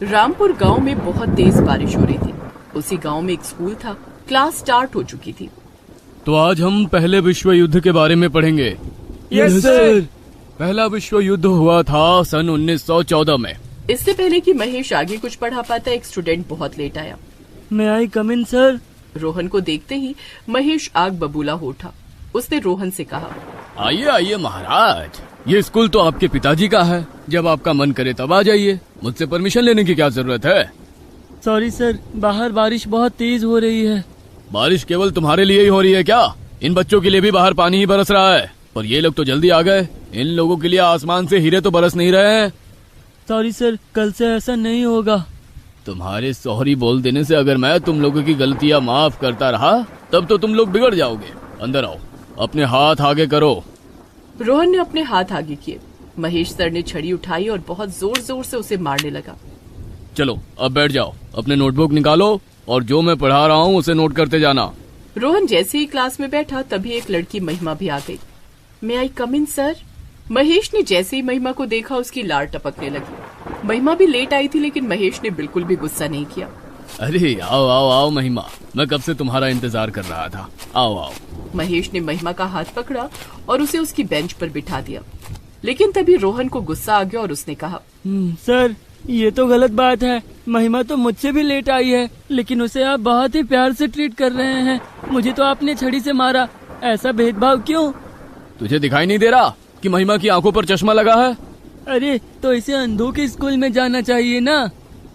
रामपुर गांव में बहुत तेज बारिश हो रही थी। उसी गांव में एक स्कूल था। क्लास स्टार्ट हो चुकी थी। तो आज हम पहले विश्व युद्ध के बारे में पढ़ेंगे। Yes sir. पहला विश्व युद्ध हुआ था सन 1914 में। इससे पहले कि महेश आगे कुछ पढ़ा पाता, एक स्टूडेंट बहुत लेट आया। मैं आई कम इन सर? रोहन को देखते ही महेश आग बबूला हो उठा। उसने रोहन से कहा, आइए आइए महाराज, ये स्कूल तो आपके पिताजी का है। जब आपका मन करे तब आ जाइए, मुझसे परमिशन लेने की क्या जरूरत है। सॉरी सर, बाहर बारिश बहुत तेज हो रही है। बारिश केवल तुम्हारे लिए ही हो रही है क्या? इन बच्चों के लिए भी बाहर पानी ही बरस रहा है। पर ये लोग तो जल्दी आ गए। इन लोगों के लिए आसमान से हीरे तो बरस नहीं रहे हैं। सॉरी सर, कल से ऐसा नहीं होगा। तुम्हारे सॉरी बोल देने से अगर मैं तुम लोगों की गलतियां माफ करता रहा तब तो तुम लोग बिगड़ जाओगे। अंदर आओ, अपने हाथ आगे करो। रोहन ने अपने हाथ आगे किए। महेश सर ने छड़ी उठाई और बहुत जोर जोर से उसे मारने लगा। चलो अब बैठ जाओ, अपने नोटबुक निकालो और जो मैं पढ़ा रहा हूँ उसे नोट करते जाना। रोहन जैसे ही क्लास में बैठा तभी एक लड़की महिमा भी आ गई। मैं आई कम इन सर? महेश ने जैसे ही महिमा को देखा उसकी लार टपकने लगी। महिमा भी लेट आई थी लेकिन महेश ने बिल्कुल भी गुस्सा नहीं किया। अरे आओ आओ आओ महिमा, मैं कब से तुम्हारा इंतजार कर रहा था। आओ आओ। महेश ने महिमा का हाथ पकड़ा और उसे उसकी बेंच पर बिठा दिया। लेकिन तभी रोहन को गुस्सा आ गया और उसने कहा, सर ये तो गलत बात है। महिमा तो मुझसे भी लेट आई है, लेकिन उसे आप बहुत ही प्यार से ट्रीट कर रहे हैं। मुझे तो आपने छड़ी से मारा, ऐसा भेदभाव क्यों? तुझे दिखाई नहीं दे रहा कि महिमा की आंखों पर चश्मा लगा है? अरे तो इसे अंधों के स्कूल में जाना चाहिए ना।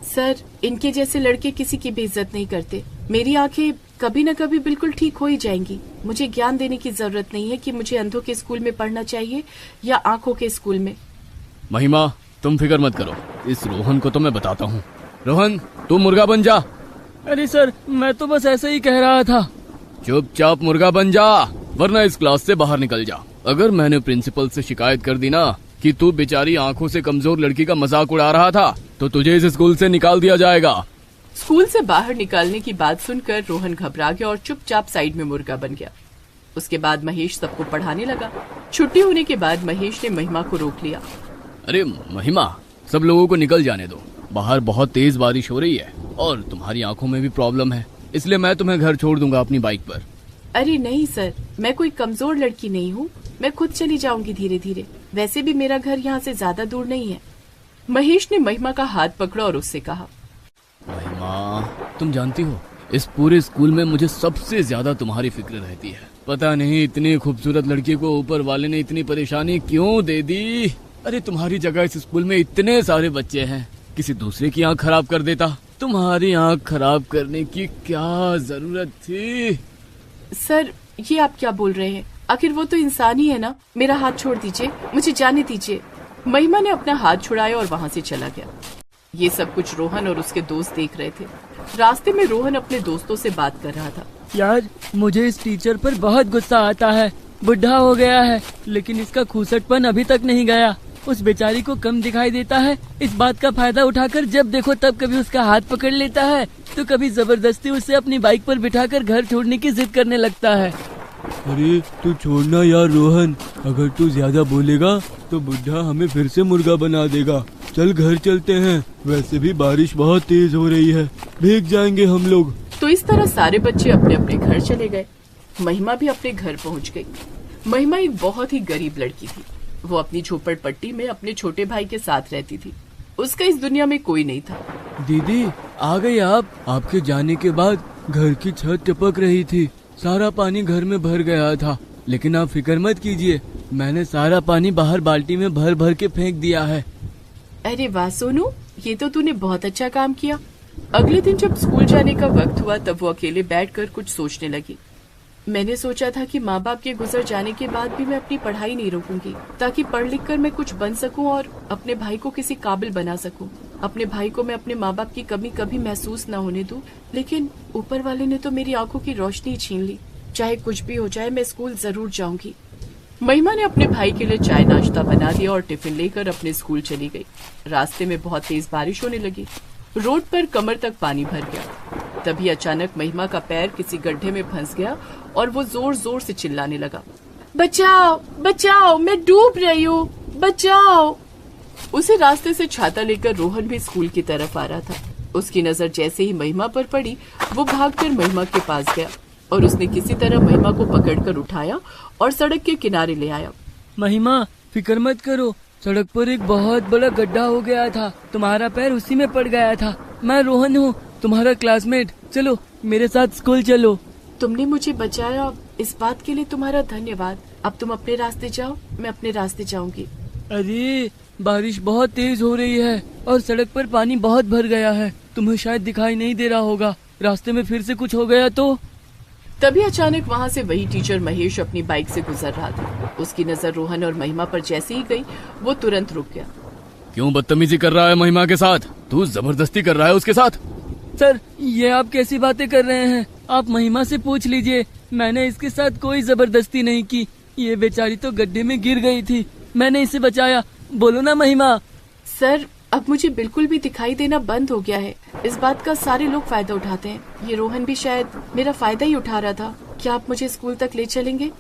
सर, इनके जैसे लड़के किसी की बेइज्जत नहीं करते। मेरी आंखें कभी न कभी बिल्कुल ठीक हो ही जाएंगी। मुझे ज्ञान देने की जरूरत नहीं है कि मुझे अंधों के स्कूल में पढ़ना चाहिए या आंखों के स्कूल में। महिमा तुम फिक्र मत करो, इस रोहन को तो मैं बताता हूँ। रोहन तू मुर्गा बन जा। अरे सर, मैं तो बस ऐसे ही कह रहा था। चुपचाप मुर्गा बन जा, वरना इस क्लास से बाहर निकल जा। अगर मैंने प्रिंसिपल से शिकायत कर दी ना कि तू बेचारी आंखों से कमजोर लड़की का मजाक उड़ा रहा था तो तुझे इस स्कूल से निकाल दिया जाएगा। स्कूल से बाहर निकालने की बात सुनकर रोहन घबरा गया और चुपचाप साइड में मुर्गा बन गया। उसके बाद महेश सबको पढ़ाने लगा। छुट्टी होने के बाद महेश ने महिमा को रोक लिया। अरे महिमा, सब लोगों को निकल जाने दो। बाहर बहुत तेज बारिश हो रही है और तुम्हारी आंखों में भी प्रॉब्लम है, इसलिए मैं तुम्हें घर छोड़ दूंगा अपनी बाइक पर। अरे नहीं सर, मैं कोई कमजोर लड़की नहीं हूँ। मैं खुद चली जाऊंगी धीरे धीरे। वैसे भी मेरा घर यहाँ से ज्यादा दूर नहीं है। महेश ने महिमा का हाथ पकड़ा और उससे कहा, महिमा तुम जानती हो, इस पूरे स्कूल में मुझे सबसे ज्यादा तुम्हारी फिक्र रहती है। पता नहीं इतनी खूबसूरत लड़की को ऊपर वाले ने इतनी परेशानी क्यों दे दी। अरे तुम्हारी जगह इस स्कूल में इतने सारे बच्चे हैं, किसी दूसरे की आंख खराब कर देता। तुम्हारी आंख खराब करने की क्या जरूरत थी? सर ये आप क्या बोल रहे हैं? आखिर वो तो इंसान ही है ना। मेरा हाथ छोड़ दीजिए, मुझे जाने दीजिए। महिमा ने अपना हाथ छुड़ाया और वहाँ से चला गया। ये सब कुछ रोहन और उसके दोस्त देख रहे थे। रास्ते में रोहन अपने दोस्तों से बात कर रहा था। यार मुझे इस टीचर पर बहुत गुस्सा आता है। बुढ़ा हो गया है लेकिन इसका खूसटपन अभी तक नहीं गया। उस बेचारी को कम दिखाई देता है। इस बात का फायदा उठाकर जब देखो तब कभी उसका हाथ पकड़ लेता है तो कभी जबरदस्ती उसे अपनी बाइक पर बिठाकर घर छोड़ने की जिद करने लगता है। अरे तू छोड़ना यार रोहन, अगर तू ज्यादा बोलेगा तो बुढ़ा हमें फिर से मुर्गा बना देगा। चल घर चलते हैं, वैसे भी बारिश बहुत तेज हो रही है, भीग जाएंगे हम लोग। तो इस तरह सारे बच्चे अपने अपने घर चले गए। महिमा भी अपने घर पहुंच गई। महिमा एक बहुत ही गरीब लड़की थी। वो अपनी झोपड़पट्टी में अपने छोटे भाई के साथ रहती थी। उसका इस दुनिया में कोई नहीं था। दीदी आ गई आप। आपके जाने के बाद घर की छत टपक रही थी, सारा पानी घर में भर गया था। लेकिन आप फिक्र मत कीजिए, मैंने सारा पानी बाहर बाल्टी में भर भर के फेंक दिया है। अरे वाह सोनू, ये तो तूने बहुत अच्छा काम किया। अगले दिन जब स्कूल जाने का वक्त हुआ तब वो अकेले बैठकर कुछ सोचने लगी। मैंने सोचा था कि माँ बाप के गुजर जाने के बाद भी मैं अपनी पढ़ाई नहीं रोकूंगी, ताकि पढ़ लिख कर मैं कुछ बन सकूं और अपने भाई को किसी काबिल बना सकूं। अपने भाई को मैं अपने माँ बाप की कमी कभी महसूस न होने दूं। लेकिन ऊपर वाले ने तो मेरी आंखों की रोशनी छीन ली। चाहे कुछ भी हो जाए, मैं स्कूल जरूर जाऊंगी। महिमा ने अपने भाई के लिए चाय नाश्ता बना दिया और टिफिन लेकर अपने स्कूल चली गई। रास्ते में बहुत तेज बारिश होने लगी। रोड पर कमर तक पानी भर गया। तभी अचानक महिमा का पैर किसी गड्ढे में फंस गया और वो जोर जोर से चिल्लाने लगा, बचाओ बचाओ, मैं डूब रही हूँ, बचाओ। उसी रास्ते से छाता लेकर रोहन भी स्कूल की तरफ आ रहा था। उसकी नजर जैसे ही महिमा पर पड़ी, वो भागकर महिमा के पास गया और उसने किसी तरह महिमा को पकड़कर उठाया और सड़क के किनारे ले आया। महिमा, फिक्र मत करो, सड़क पर एक बहुत बड़ा गड्ढा हो गया था, तुम्हारा पैर उसी में पड़ गया था। मैं रोहन हूँ, तुम्हारा क्लासमेट। चलो मेरे साथ स्कूल चलो। तुमने मुझे बचाया, इस बात के लिए तुम्हारा धन्यवाद। अब तुम अपने रास्ते जाओ, मैं अपने रास्ते जाऊंगी। अरे बारिश बहुत तेज हो रही है और सड़क पर पानी बहुत भर गया है, तुम्हें शायद दिखाई नहीं दे रहा होगा। रास्ते में फिर से कुछ हो गया तो? तभी अचानक वहाँ से वही टीचर महेश अपनी बाइक से गुजर रहा था। उसकी नजर रोहन और महिमा पर जैसे ही गई, वो तुरंत रुक गया। क्यों बदतमीजी कर रहा है महिमा के साथ? तू जबरदस्ती कर रहा है उसके साथ? सर, ये आप कैसी बातें कर रहे हैं? आप महिमा से पूछ लीजिए, मैंने इसके साथ कोई जबरदस्ती नहीं की। ये बेचारी तो गड्ढे में गिर गई थी, मैंने इसे बचाया। बोलो ना महिमा। सर, अब मुझे बिल्कुल भी दिखाई देना बंद हो गया है। इस बात का सारे लोग फायदा उठाते हैं। ये रोहन भी शायद मेरा फायदा ही उठा रहा था। क्या आप मुझे स्कूल तक ले चलेंगे?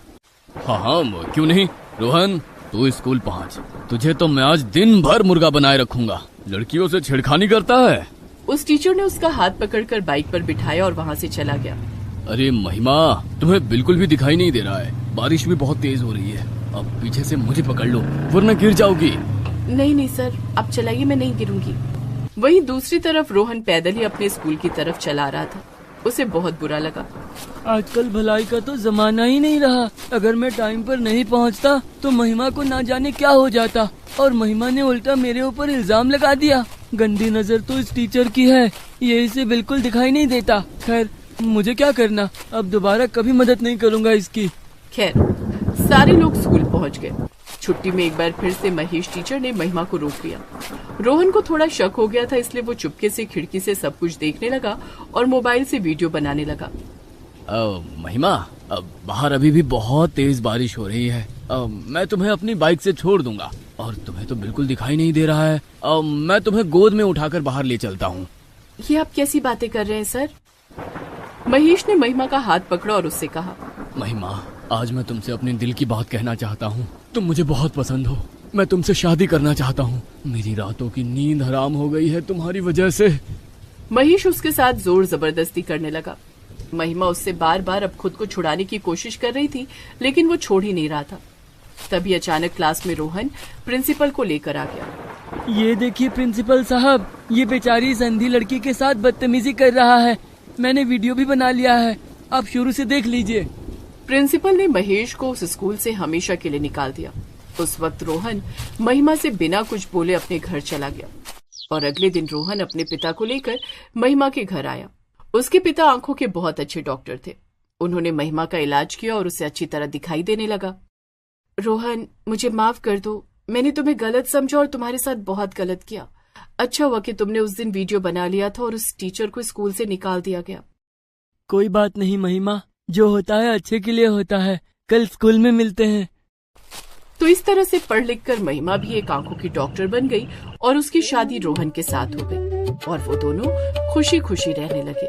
हाँ, क्यों नहीं। रोहन, तू स्कूल पहुँच, तुझे तो मैं आज दिन भर मुर्गा बनाए रखूंगा। लड़कियों से छेड़खानी करता है। उस टीचर ने उसका हाथ पकड़कर बाइक पर बिठाया और वहाँ से चला गया। अरे महिमा, तुम्हें बिल्कुल भी दिखाई नहीं दे रहा है। बारिश भी बहुत तेज हो रही है। अब पीछे से मुझे पकड़ लो वरना गिर जाओगी। नहीं नहीं सर, आप चलाइए, मैं नहीं गिरूंगी। वहीं दूसरी तरफ रोहन पैदल ही अपने स्कूल की तरफ चला रहा था। उसे बहुत बुरा लगा। आजकल भलाई का तो जमाना ही नहीं रहा। अगर मैं टाइम पर नहीं पहुंचता तो महिमा को ना जाने क्या हो जाता, और महिमा ने उल्टा मेरे ऊपर इल्जाम लगा दिया। गंदी नजर तो इस टीचर की है, ये इसे बिल्कुल दिखाई नहीं देता। खैर, मुझे क्या करना, अब दोबारा कभी मदद नहीं करूंगा इसकी। खैर, सारे लोग स्कूल पहुंच गए। छुट्टी में एक बार फिर से महेश टीचर ने महिमा को रोक लिया। रोहन को थोड़ा शक हो गया था, इसलिए वो चुपके से खिड़की से सब कुछ देखने लगा और मोबाइल से वीडियो बनाने लगा। महिमा, अब बाहर अभी भी बहुत तेज बारिश हो रही है। मैं तुम्हें अपनी बाइक से छोड़ दूंगा और तुम्हें तो बिल्कुल दिखाई नहीं दे रहा है। मैं तुम्हें गोद में उठाकर बाहर ले चलता हूँ। ये आप कैसी बातें कर रहे हैं सर? महेश ने महिमा का हाथ पकड़ा और उससे कहा, महिमा, आज मैं तुमसे अपने दिल की बात कहना चाहता हूँ। तुम मुझे बहुत पसंद हो, मैं तुमसे शादी करना चाहता हूँ। मेरी रातों की नींद हराम हो गई है तुम्हारी वजह से। महेश उसके साथ जोर जबरदस्ती करने लगा। महिमा उससे बार बार अब खुद को छुड़ाने की कोशिश कर रही थी, लेकिन वो छोड़ ही नहीं रहा था। तभी अचानक क्लास में रोहन प्रिंसिपल को लेकर आ गया। ये देखिए प्रिंसिपल साहब, ये बेचारी इस अंधी लड़की के साथ बदतमीजी कर रहा है। मैंने वीडियो भी बना लिया है, आप शुरू से देख लीजिए। प्रिंसिपल ने महेश को उस स्कूल से हमेशा के लिए निकाल दिया। उस वक्त रोहन महिमा से बिना कुछ बोले अपने घर चला गया और अगले दिन रोहन अपने पिता को लेकर महिमा के घर आया। उसके पिता आंखों के बहुत अच्छे डॉक्टर थे। उन्होंने महिमा का इलाज किया और उसे अच्छी तरह दिखाई देने लगा। रोहन, मुझे माफ कर दो, मैंने तुम्हें गलत समझा और तुम्हारे साथ बहुत गलत किया। अच्छा हुआ कि तुमने उस दिन वीडियो बना लिया था और उस टीचर को स्कूल से निकाल दिया गया। कोई बात नहीं महिमा, जो होता है अच्छे के लिए होता है। कल स्कूल में मिलते हैं। तो इस तरह से पढ़ लिख कर महिमा भी एक आंखों की डॉक्टर बन गई और उसकी शादी रोहन के साथ हो गई और वो दोनों खुशी खुशी रहने लगे।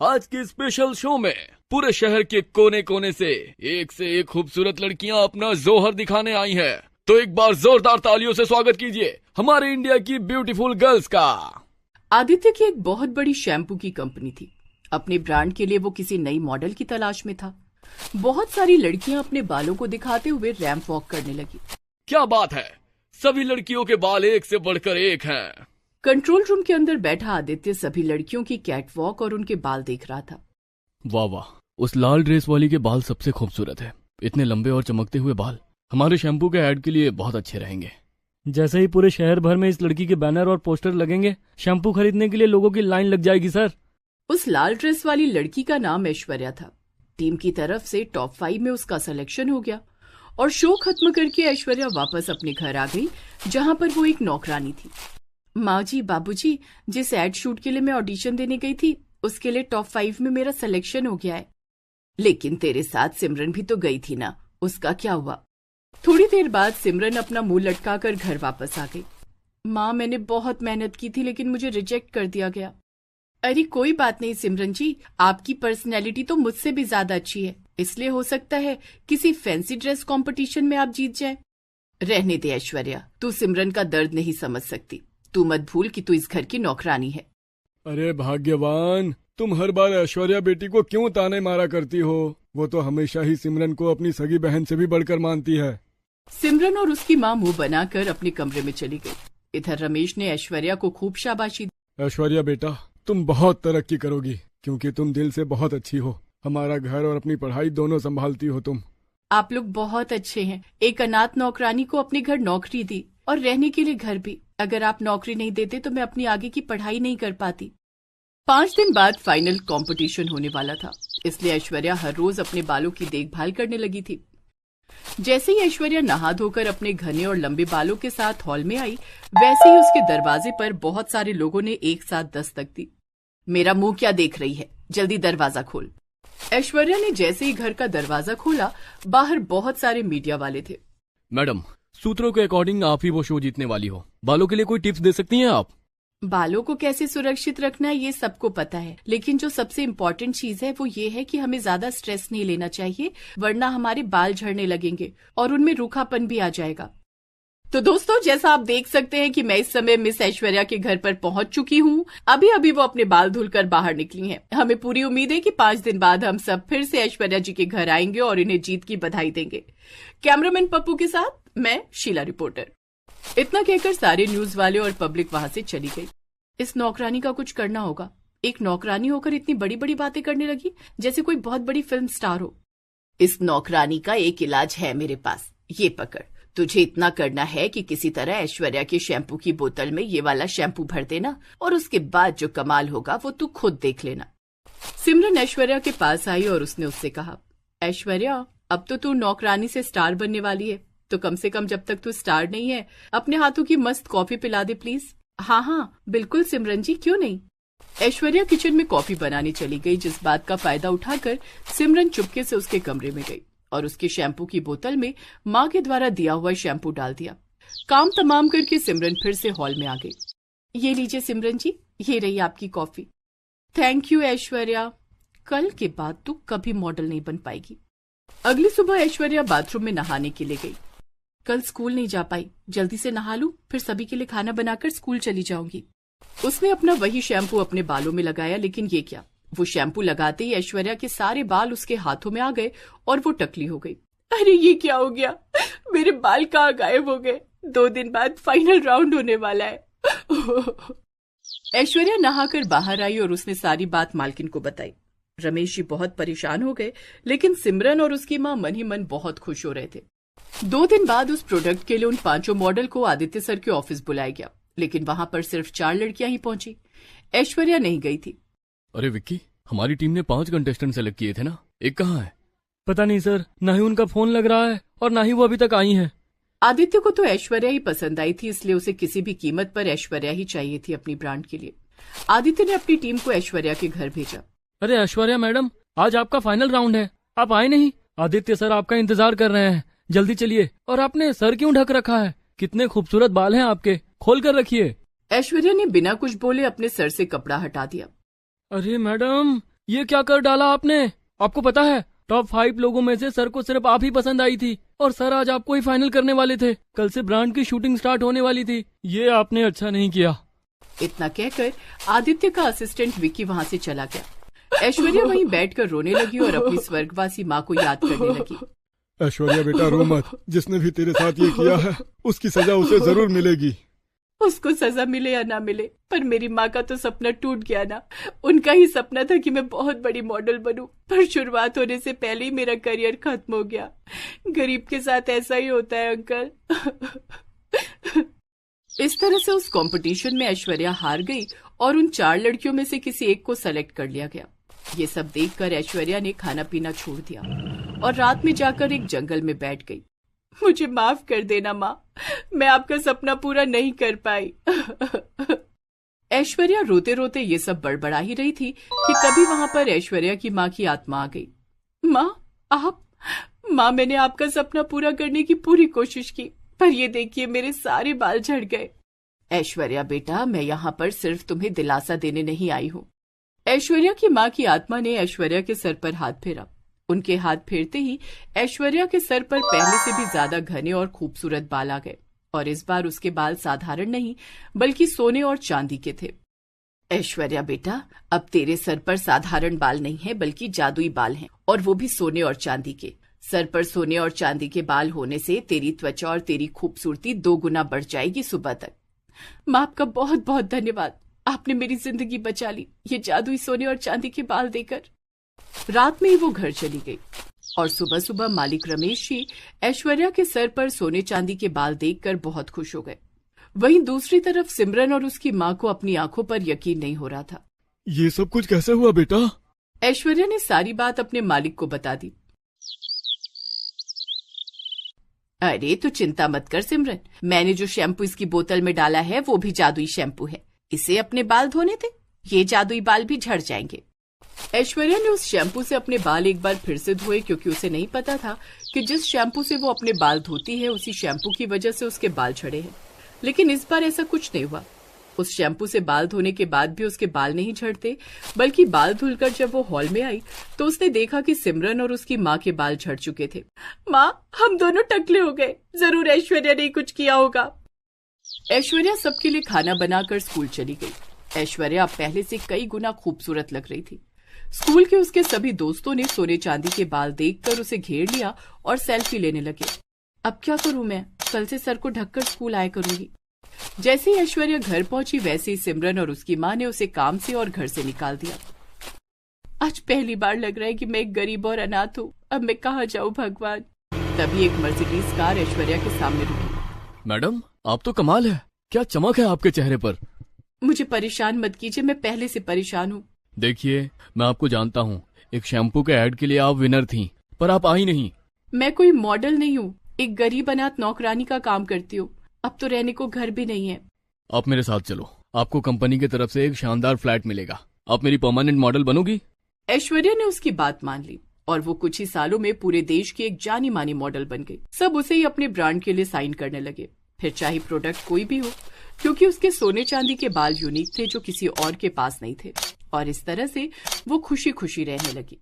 आज के स्पेशल शो में पूरे शहर के कोने कोने से एक खूबसूरत लड़कियां अपना जोहर दिखाने आई हैं। तो एक बार जोरदार तालियों से स्वागत कीजिए हमारे इंडिया की ब्यूटीफुल गर्ल्स का। आदित्य की एक बहुत बड़ी शैम्पू की कंपनी थी। अपने ब्रांड के लिए वो किसी नई मॉडल की तलाश में था। बहुत सारी लड़कियां अपने बालों को दिखाते हुए रैंप वॉक करने लगी। क्या बात है, सभी लड़कियों के बाल एक से बढ़कर एक हैं। कंट्रोल रूम के अंदर बैठा आदित्य सभी लड़कियों की कैट वॉक और उनके बाल देख रहा था। वाह वाह, उस लाल ड्रेस वाली के बाल सबसे खूबसूरत है। इतने लंबे और चमकते हुए बाल हमारे शैम्पू के ऐड के लिए बहुत अच्छे रहेंगे। जैसे ही पूरे शहर भर में इस लड़की के बैनर और पोस्टर लगेंगे, शैम्पू खरीदने के लिए लोगों की लाइन लग जाएगी सर। उस लाल ड्रेस वाली लड़की का नाम ऐश्वर्या था। टीम की तरफ से टॉप 5 में उसका सिलेक्शन हो गया और शो खत्म करके ऐश्वर्या वापस अपने घर आ गई, जहां पर वो एक नौकरानी थी। माँ जी, बाबूजी, जिस एड शूट के लिए मैं ऑडिशन देने गई थी उसके लिए टॉप 5 में मेरा सिलेक्शन हो गया है। लेकिन तेरे साथ सिमरन भी तो गई थी ना, उसका क्या हुआ? थोड़ी देर बाद सिमरन अपना मुंह लटकाकर घर वापस आ गई। माँ, मैंने बहुत मेहनत की थी लेकिन मुझे रिजेक्ट कर दिया गया। अरे कोई बात नहीं सिमरन जी, आपकी पर्सनैलिटी तो मुझसे भी ज्यादा अच्छी है, इसलिए हो सकता है किसी फैंसी ड्रेस कंपटीशन में आप जीत जाएं। रहने दे ऐश्वर्या, तू सिमरन का दर्द नहीं समझ सकती। तू मत भूल कि तू इस घर की नौकरानी है। अरे भाग्यवान, तुम हर बार ऐश्वर्या बेटी को क्यों ताने मारा करती हो? वो तो हमेशा ही सिमरन को अपनी सगी बहन से भी बढ़कर मानती है। सिमरन और उसकी माँ मुंह बनाकर अपने कमरे में चली गई। इधर रमेश ने ऐश्वर्या को खूब शाबाशी दी। ऐश्वर्या बेटा, तुम बहुत तरक्की करोगी, क्योंकि तुम दिल से बहुत अच्छी हो। हमारा घर और अपनी पढ़ाई दोनों संभालती हो तुम। आप लोग बहुत अच्छे हैं। एक अनाथ नौकरानी को अपने घर नौकरी दी और रहने के लिए घर भी। अगर आप नौकरी नहीं देते तो मैं अपनी आगे की पढ़ाई नहीं कर पाती। 5 दिन बाद फाइनल कंपटीशन होने वाला था, इसलिए ऐश्वर्या हर रोज अपने बालों की देखभाल करने लगी थी। जैसे ही ऐश्वर्या नहा धोकर अपने घने और लंबे बालों के साथ हॉल में आई, वैसे ही उसके दरवाजे पर बहुत सारे लोगों ने एक साथ दस्तक दी। मेरा मुंह क्या देख रही है, जल्दी दरवाजा खोल। ऐश्वर्या ने जैसे ही घर का दरवाजा खोला, बाहर बहुत सारे मीडिया वाले थे। मैडम, सूत्रों के अकॉर्डिंग आप ही वो शो जीतने वाली हो। बालों के लिए कोई टिप्स दे सकती हैं आप? बालों को कैसे सुरक्षित रखना है ये सबको पता है, लेकिन जो सबसे इम्पोर्टेंट चीज है वो ये है कि हमें ज्यादा स्ट्रेस नहीं लेना चाहिए, वरना हमारे बाल झड़ने लगेंगे और उनमें रूखापन भी आ जाएगा। तो दोस्तों, जैसा आप देख सकते हैं कि मैं इस समय मिस ऐश्वर्या के घर पर पहुंच चुकी हूं। अभी अभी वो अपने बाल धुलकर बाहर निकली हैं। हमें पूरी उम्मीद है कि 5 दिन बाद हम सब फिर से ऐश्वर्या जी के घर आएंगे और इन्हें जीत की बधाई देंगे। कैमरामैन पप्पू के साथ मैं शीला रिपोर्टर। इतना कहकर सारे न्यूज वाले और पब्लिक वहां से चली गई। इस नौकरानी का कुछ करना होगा। एक नौकरानी होकर इतनी बड़ी बड़ी बातें करने लगी जैसे कोई बहुत बड़ी फिल्म स्टार हो। इस नौकरानी का एक इलाज है मेरे पास, ये पकड़। तुझे इतना करना है कि किसी तरह ऐश्वर्या के शैम्पू की बोतल में ये वाला शैम्पू भर देना, और उसके बाद जो कमाल होगा वो तू खुद देख लेना। सिमरन ऐश्वर्या के पास आई और उसने उससे कहा, ऐश्वर्या, अब तो तू नौकरानी से स्टार बनने वाली है, तो कम से कम जब तक तू स्टार नहीं है अपने हाथों की मस्त कॉफी पिला दे प्लीज। हाँ, बिल्कुल सिमरन जी, क्यों नहीं। ऐश्वर्या किचन में कॉफी बनाने चली गई, जिस बात का फायदा उठाकर सिमरन चुपके से उसके कमरे में गई और उसके शैम्पू की बोतल में माँ के द्वारा दिया हुआ शैम्पू डाल दिया। काम तमाम करके सिमरन फिर से हॉल में आ गई। ये लीजिए सिमरन जी, ये रही आपकी कॉफी। थैंक यू ऐश्वर्या, कल के बाद तू कभी मॉडल नहीं बन पाएगी। अगली सुबह ऐश्वर्या बाथरूम में नहाने के लिए गई। कल स्कूल नहीं जा पाई, जल्दी से नहा लूं, फिर सभी के लिए खाना बनाकर स्कूल चली जाऊंगी। उसने अपना वही शैम्पू अपने बालों में लगाया, लेकिन ये क्या, वो शैम्पू लगाते ही ऐश्वर्या के सारे बाल उसके हाथों में आ गए और वो टकली हो गई। अरे ये क्या हो गया, मेरे बाल कहाँ गायब हो गए। 2 दिन बाद फाइनल राउंड होने वाला है। ऐश्वर्या नहाकर बाहर आई और उसने सारी बात मालकिन को बताई। रमेश जी बहुत परेशान हो गए, लेकिन सिमरन और उसकी माँ मन ही मन बहुत खुश हो रहे थे। 2 दिन बाद उस प्रोडक्ट के लिए उन 5 मॉडल को आदित्य सर के ऑफिस बुलाया गया, लेकिन वहां पर सिर्फ 4 लड़कियां ही पहुंची। ऐश्वर्या नहीं गई थी। अरे विक्की, हमारी टीम ने 5 कंटेस्टेंट सेलेक्ट किए थे ना, एक कहाँ है? पता नहीं सर, ना ही उनका फोन लग रहा है और ना ही वो अभी तक आई हैं। आदित्य को तो ऐश्वर्या ही पसंद आई थी, इसलिए उसे किसी भी कीमत पर ऐश्वर्या ही चाहिए थी अपनी ब्रांड के लिए। आदित्य ने अपनी टीम को ऐश्वर्या के घर भेजा। अरे ऐश्वर्या मैडम, आज आपका फाइनल राउंड है, आप आए नहीं। आदित्य सर आपका इंतजार कर रहे हैं, जल्दी चलिए। और आपने सर क्यों ढक रखा है? कितने खूबसूरत बाल हैं आपके, खोल कर रखिए। ऐश्वर्या ने बिना कुछ बोले अपने सर से कपड़ा हटा दिया। अरे मैडम, ये क्या कर डाला आपने? आपको पता है टॉप 5 लोगों में से सर को सिर्फ आप ही पसंद आई थी, और सर आज आपको ही फाइनल करने वाले थे। कल से ब्रांड की शूटिंग स्टार्ट होने वाली थी, ये आपने अच्छा नहीं किया। इतना कहकर आदित्य का असिस्टेंट विक्की वहां से चला गया। ऐश्वर्या वहीं बैठकर रोने लगी और अपनी स्वर्गवासी माँ को याद करने लगी। ऐश्वर्या बेटा, रो मत। जिसने भी तेरे साथ ये किया है उसकी सजा उसे जरूर मिलेगी। उसको सजा मिले या ना मिले, पर मेरी माँ का तो सपना टूट गया ना। उनका ही सपना था कि मैं बहुत बड़ी मॉडल बनूं, पर शुरुआत होने से पहले ही मेरा करियर खत्म हो गया। गरीब के साथ ऐसा ही होता है अंकल। इस तरह से उस कंपटीशन में ऐश्वर्या हार गई और उन 4 लड़कियों में से किसी एक को सेलेक्ट कर लिया गया। ये सब देखकर ऐश्वर्या ने खाना पीना छोड़ दिया और रात में जाकर एक जंगल में बैठ गई। मुझे माफ कर देना माँ, मैं आपका सपना पूरा नहीं कर पाई। ऐश्वर्या रोते रोते ये सब बड़बड़ा ही रही थी कि तभी वहां पर ऐश्वर्या की माँ की आत्मा आ गई। माँ, आप? माँ, मैंने आपका सपना पूरा करने की पूरी कोशिश की, पर ये देखिए मेरे सारे बाल झड़ गए। ऐश्वर्या बेटा, मैं यहाँ पर सिर्फ तुम्हें दिलासा देने नहीं आई हूँ। ऐश्वर्या की माँ की आत्मा ने ऐश्वर्या के सर पर हाथ फेरा। उनके हाथ फेरते ही ऐश्वर्या के सर पर पहले से भी ज्यादा घने और खूबसूरत बाल आ गए, और इस बार उसके बाल साधारण नहीं बल्कि सोने और चांदी के थे। ऐश्वर्या बेटा, अब तेरे सर पर साधारण बाल नहीं है बल्कि जादुई बाल हैं, और वो भी सोने और चांदी के। सर पर सोने और चांदी के बाल होने से तेरी त्वचा और तेरी खूबसूरती 2 गुना बढ़ जाएगी सुबह तक। माँ, आपका बहुत बहुत धन्यवाद। आपने मेरी जिंदगी बचा ली ये जादुई सोने और चांदी के बाल देकर। रात में ही वो घर चली गई और सुबह सुबह मालिक रमेश जी ऐश्वर्या के सर पर सोने चांदी के बाल देखकर बहुत खुश हो गए। वहीं दूसरी तरफ सिमरन और उसकी माँ को अपनी आंखों पर यकीन नहीं हो रहा था। ये सब कुछ कैसे हुआ बेटा? ऐश्वर्या ने सारी बात अपने मालिक को बता दी। अरे तू चिंता मत कर सिमरन, मैंने जो शैम्पू इसकी बोतल में डाला है वो भी जादुई शैम्पू है। इसे अपने बाल धोने दे, ये जादुई बाल भी झड़ जाएंगे। ऐश्वर्या ने उस शैम्पू से अपने बाल एक बार फिर से धोए, क्योंकि उसे नहीं पता था कि जिस शैम्पू से वो अपने बाल धोती है उसी शैम्पू की वजह से उसके बाल झड़े हैं। लेकिन इस बार ऐसा कुछ नहीं हुआ। उस शैम्पू से बाल धोने के बाद भी उसके बाल नहीं झड़ते, बल्कि बाल धुलकर जब वो हॉल में आई तो उसने देखा कि सिमरन और उसकी माँ के बाल झड़ चुके थे। माँ, हम दोनों टकले हो गए, जरूर ऐश्वर्या ने कुछ किया होगा। ऐश्वर्या सबके लिए खाना बनाकर स्कूल चली गई। ऐश्वर्या अब पहले से कई गुना खूबसूरत लग रही थी। स्कूल के उसके सभी दोस्तों ने सोने चांदी के बाल देखकर उसे घेर लिया और सेल्फी लेने लगे। अब क्या करूं मैं, कल से सर को ढककर स्कूल आया करूंगी। जैसे ही ऐश्वर्या घर पहुंची वैसे ही सिमरन और उसकी माँ ने उसे काम से और घर से निकाल दिया। आज पहली बार लग रहा है कि मैं एक गरीब और अनाथ हूँ। अब मैं कहाँ जाऊँ भगवान। तभी एक मर्सिडीज कार ऐश्वर्या के सामने रुकी। मैडम, आप तो कमाल है, क्या चमक है आपके चेहरे पर। मुझे परेशान मत कीजिए, मैं पहले से परेशान हूँ। देखिए, मैं आपको जानता हूँ, एक शैम्पू के ऐड के लिए आप विनर थी, पर आप आई नहीं। मैं कोई मॉडल नहीं हूँ, एक गरीब अनाथ नौकरानी का काम करती हूँ। अब तो रहने को घर भी नहीं है। आप मेरे साथ चलो, आपको कंपनी की तरफ से एक शानदार फ्लैट मिलेगा। आप मेरी परमानेंट मॉडल बनोगी। ऐश्वर्या ने उसकी बात मान ली और वो कुछ ही सालों में पूरे देश की एक जानी मानी मॉडल बन गई। सब उसे ही अपने ब्रांड के लिए साइन करने लगे, फिर चाहे प्रोडक्ट कोई भी हो, क्योंकि उसके सोने चांदी के बाल यूनिक थे जो किसी और के पास नहीं थे। और इस तरह से वो खुशी खुशी रहने लगी।